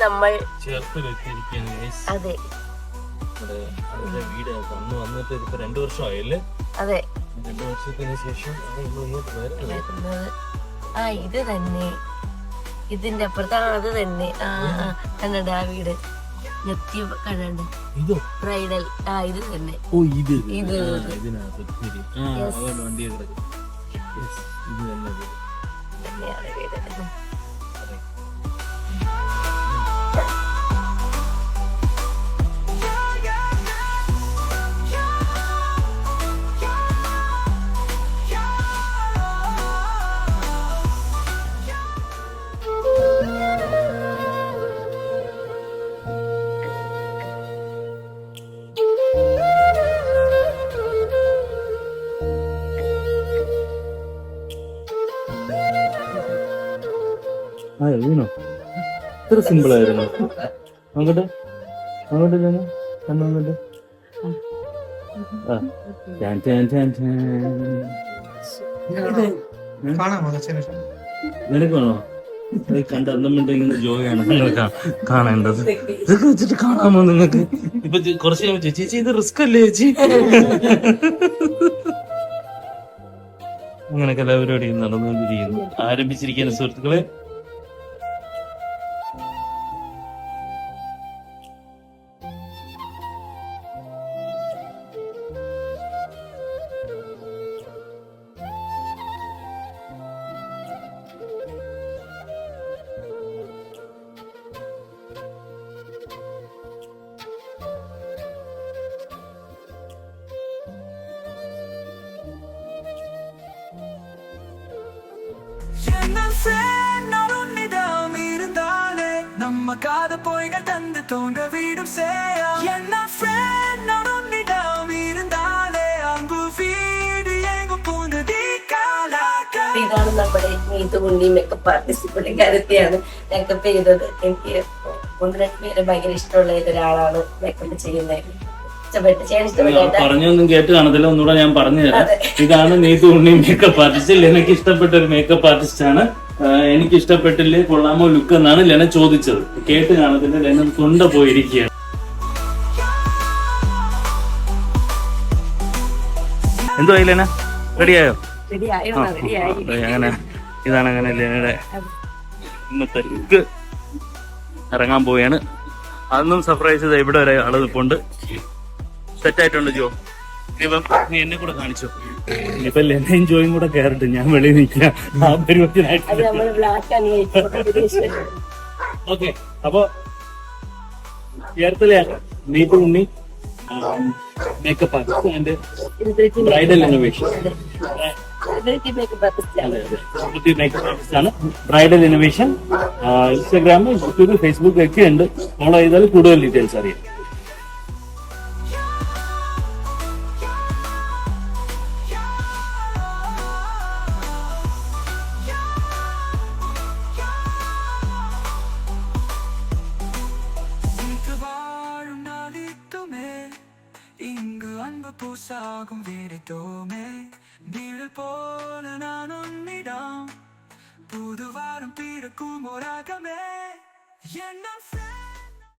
നമ്മൾ അതെ വീട് അന്ന് വന്നിട്ട് ഇപ്പൊ 2 വർഷമായല്ലേ? അതെ 2 വർഷത്തിന് ശേഷം ഇത് തന്നെ ഇതിന്റെ അപ്പുറത്താണ്. അത് തന്നെ കണ്ണട ആ വീട് നെത്തി കണ്ണുണ്ട് ബ്രൈഡൽ. ഇത് തന്നെ. ഓ ഇത് ഇതിനകത്ത് വണ്ടി കിടക്കും. ഇത് തന്നെയാണ് വീട്. വീണോ? ഇത്ര സിമ്പിൾ ആയിരുന്നു. അങ്ങോട്ട് അങ്ങോട്ട് കണ്ണോട്ട് നിനക്കാണോ കണ്ട അന്നമിണ്ടെങ്കിൽ ജോയാണ് കാണേണ്ടത്. ഇതൊക്കെ വെച്ചിട്ട് കാണാമോ നിങ്ങൾക്ക്? ഇപ്പൊ കുറച്ച് കഴിയുമ്പോ ചേച്ചി ഇത് റിസ്ക് അല്ലേ ചേച്ചി? അങ്ങനെ കലാപരിപാടി നടന്നുകൊണ്ടിരിക്കുന്നു. ആരംഭിച്ചിരിക്കുന്ന സുഹൃത്തുക്കളെ. நம்ம காத போய்கள் தந்து தோன்ற வீடும் சேயா என்ன ஃப்ரெண்ட் உன்னிடம் இருந்தாலே அங்கு வீடு எங்கும் போனதே കാലാകാ. ഇതാണ് നമ്മുടെ Neethu Unni makeup artist. പുള്ളിക്കാരത്തെയാണ് makeup ചെയ്തത്. എനിക്ക് 1-2 പേര് ഭയങ്കര ഇഷ്ടമുള്ള ഒരാളാണ് മേക്കപ്പ് ചെയ്യുന്നത്. പറഞ്ഞൊന്നും കേട്ട് കാണത്തില്ല, ഒന്നുകൂടെ ഞാൻ പറഞ്ഞു തരാം. ഇതാണ് നീതു ഉണ്ണി മേക്കപ്പ് ആർട്ടിസ്റ്റ്. എനിക്ക് ഇഷ്ടപ്പെട്ട ഒരു മേക്കപ്പ് ആർട്ടിസ്റ്റ് ആണ്. എനിക്ക് ഇഷ്ടപ്പെട്ടില്ലേ കൊള്ളാമോ ലുക്ക് എന്നാണ് ലെന ചോദിച്ചത്. കേട്ട് കാണത്തില്ല, ലെന തൊണ്ട പോയിരിക്കുകയാണ്. എന്തോ ലെന റെഡിയായോ? അങ്ങനെ ഇതാണ് അങ്ങനെ ലെനയുടെ ഇന്നത്തെ ലുക്ക്. ഇറങ്ങാൻ പോവുകയാണ്. അതൊന്നും സർപ്രൈസ് ചെയ്ത ഇവിടെ വരെ ആള് നിൽപ്പുണ്ട്. സെറ്റായിട്ടുണ്ട് ജോ. ഇപ്പം നീ എന്നെ കൂടെ കാണിച്ചു. ഇപ്പൊ ലെനയും ജോയും കൂടെ കയറിട്ട് ഞാൻ വെളിയിൽ നിൽക്കാം ആ പരിപാടിയായിട്ട്. ഓക്കെ, അപ്പൊ ചേർത്തലയാണ് Neethu Unni makeup artist and bridal innovation. Makeup artist ആണ്. Bridal innovation Instagram, YouTube, Facebook ഒക്കെ ഉണ്ട്. ഫോളോ ചെയ്താൽ കൂടുതൽ ഡീറ്റെയിൽസ് അറിയാം. இங்கு அன்பு பூசாகும் வீரித்தோமே நீழல் போல நான் உன்னிடம் புது வாரம் பிறக்கும் ஒரு அகமே என்ன